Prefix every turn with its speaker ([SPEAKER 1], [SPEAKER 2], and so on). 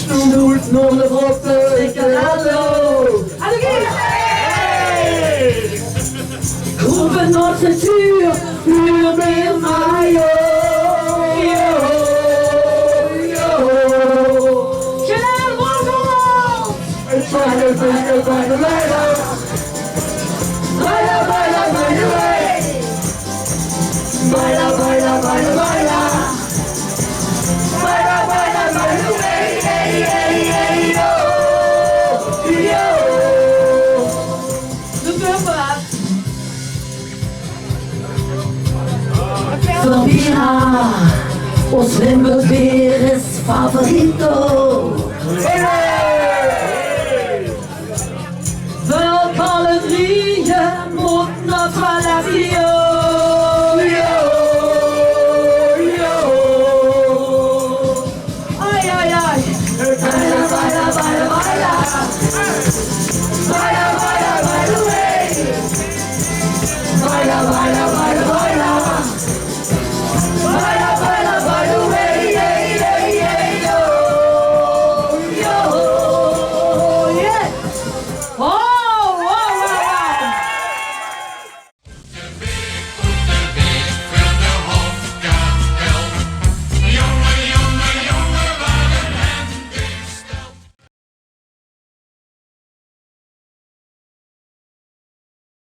[SPEAKER 1] Snoet nog de grotten, ik kan hallo. Groeven nog censuur, uur meer mayo. Chanel, rock'n'roll! Ik zag je vinger bij de leider. Baila, baila, baila, baila, baila, baila, baila. Baila, baila, baila, hey, hey, hey, yo, yo. Doe het maar. Vampira, ons Limburg weer is favorito.